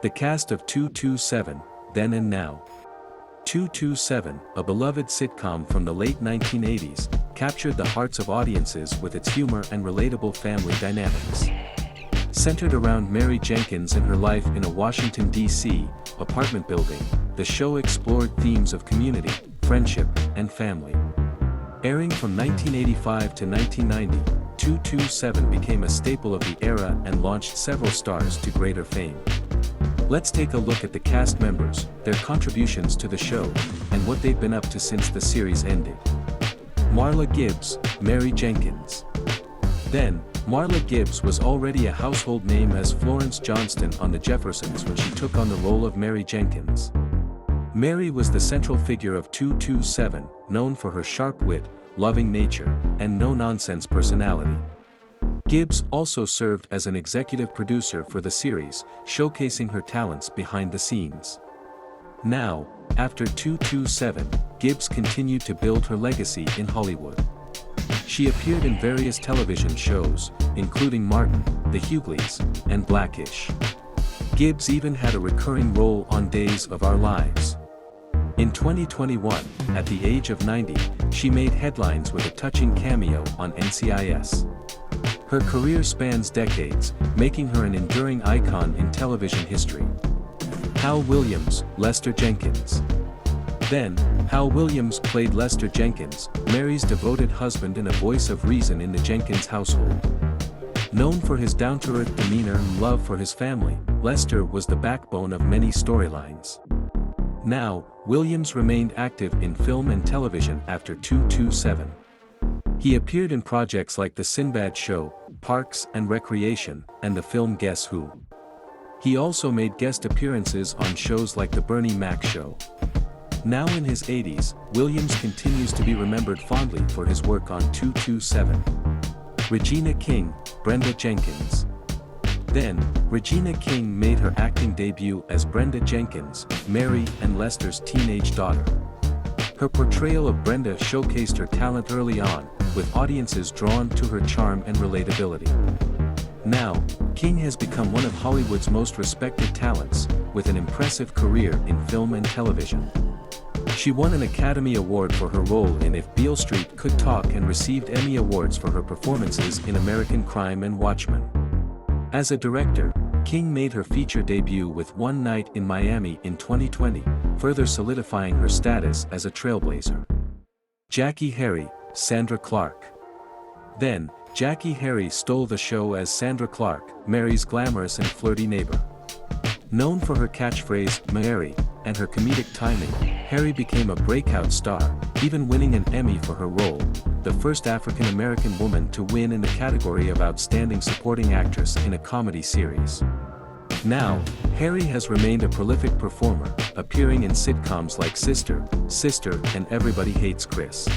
The cast of 227, Then and Now. 227, a beloved sitcom from the late 1980s, captured the hearts of audiences with its humor and relatable family dynamics. Centered around Mary Jenkins and her life in a Washington, D.C. apartment building, the show explored themes of community, friendship, and family. Airing from 1985 to 1990, 227 became a staple of the era and launched several stars to greater fame. Let's take a look at the cast members, their contributions to the show, and what they've been up to since the series ended. Marlagibbs, Mary Jenkins. Then, Marlagibbs was already a household name as Florence Johnston on The Jeffersons when she took on the role of Mary Jenkins. Mary was the central figure of 227, known for her sharp wit, loving nature, and no-nonsense personality. Gibbs also served as an executive producer for the series, showcasing her talents behind the scenes. Now, after 227, Gibbs continued to build her legacy in Hollywood. She appeared in various television shows, including Martin, The Hughleys, and Blackish. Gibbs even had a recurring role on Days of Our Lives. In 2021, at the age of 90, she made headlines with a touching cameo on NCIS. Her career spans decades, making her an enduring icon in television history. Hal Williams, Lester Jenkins. Then, Hal Williams played Lester Jenkins, Mary's devoted husband and a voice of reason in the Jenkins household. Known for his down-to-earth demeanor and love for his family, Lester was the backbone of many storylines. Now, Williams remained active in film and television after 227. He appeared in projects like The Sinbad Show, Parks and Recreation, and the film Guess Who. He also made guest appearances on shows like The Bernie Mac Show. Now in his 80s, Williams continues to be remembered fondly for his work on 227. Regina King, Brenda Jenkins. Then, Regina King made her acting debut as Brenda Jenkins, Mary and Lester's teenage daughter. Her portrayal of Brenda showcased her talent early on, with audiences drawn to her charm and relatability. Now, King has become one of Hollywood's most respected talents, with an impressive career in film and television. She won an Academy Award for her role in If Beale Street Could Talk and received Emmy Awards for her performances in American Crime and Watchmen. As a director, King made her feature debut with One Night in Miami in 2020, further solidifying her status as a trailblazer. Jackie Harry, Sandra Clark. Then, Jackie Harry stole the show as Sandra Clark, Mary's glamorous and flirty neighbor. Known for her catchphrase, Mary, and her comedic timing, Harry became a breakout star, even winning an Emmy for her role, the first African-American woman to win in the category of Outstanding Supporting Actress in a Comedy Series. Now, Harry has remained a prolific performer, appearing in sitcoms like Sister, and Everybody Hates Chris.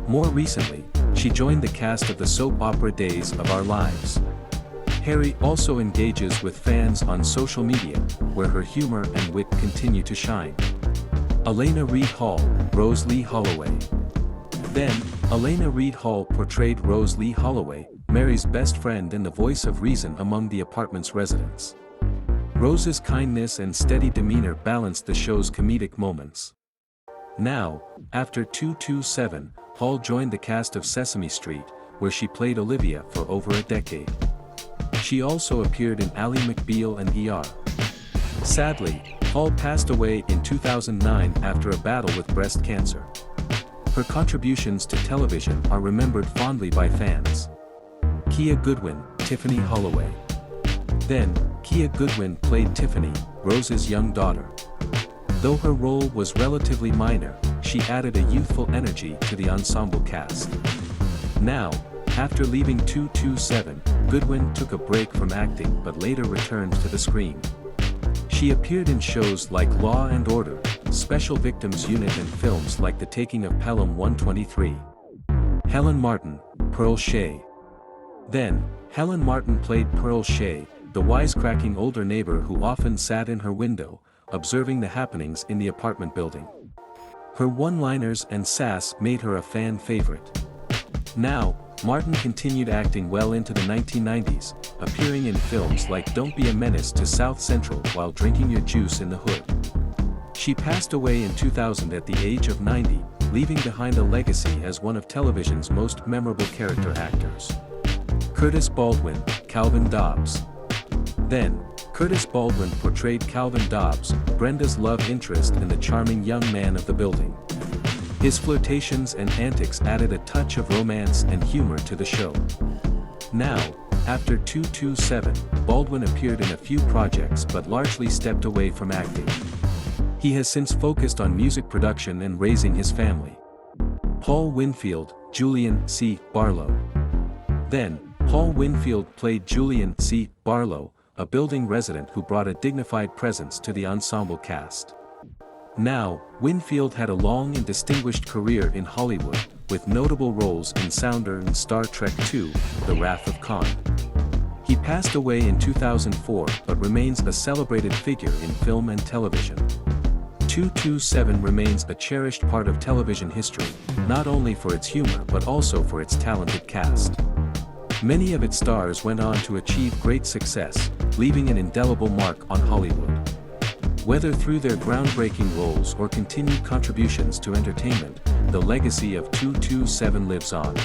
More recently, she joined the cast of the soap opera Days of Our Lives. Harry also engages with fans on social media, where her humor and wit continue to shine. Elena Reed Hall, Rose Lee Holloway. Then, Elena Reed Hall portrayed Rose Lee Holloway, Mary's best friend and the voice of reason among the apartment's residents. Rose's kindness and steady demeanor balanced the show's comedic moments. Now, after 227, Hall joined the cast of Sesame Street, where she played Olivia for over a decade. She also appeared in Ally McBeal and ER. Sadly, Hall passed away in 2009 after a battle with breast cancer. Her contributions to television are remembered fondly by fans. Kia Goodwin, Tiffany Holloway. Then, Kia Goodwin played Tiffany, Rose's young daughter. Though her role was relatively minor, she added a youthful energy to the ensemble cast. Now, after leaving 227, Goodwin took a break from acting but later returned to the screen. She appeared in shows like Law and Order, Special Victims Unit and films like The Taking of Pelham 123. Helen Martin, Pearl Shea. Then, Helen Martin played Pearl Shea, the wisecracking older neighbor who often sat in her window, observing the happenings in the apartment building. Her one-liners and sass made her a fan favorite. Now, Martin continued acting well into the 1990s, appearing in films like Don't Be a Menace to South Central while drinking your juice in the hood. She passed away in 2000 at the age of 90, leaving behind a legacy as one of television's most memorable character actors. Curtis Baldwin, Calvin Dobbs. Then, Curtis Baldwin portrayed Calvin Dobbs, Brenda's love interest and the charming young man of the building. His flirtations and antics added a touch of romance and humor to the show. Now, after 227, Baldwin appeared in a few projects but largely stepped away from acting. He has since focused on music production and raising his family. Paul Winfield, Julian C. Barlow. Then, Paul Winfield played Julian C. Barlow, a building resident who brought a dignified presence to the ensemble cast. Now, Winfield had a long and distinguished career in Hollywood, with notable roles in Sounder and Star Trek II, The Wrath of Khan. He passed away in 2004 but remains a celebrated figure in film and television. 227 remains a cherished part of television history, not only for its humor but also for its talented cast. Many of its stars went on to achieve great success, leaving an indelible mark on Hollywood. Whether through their groundbreaking roles or continued contributions to entertainment, the legacy of 227 lives on.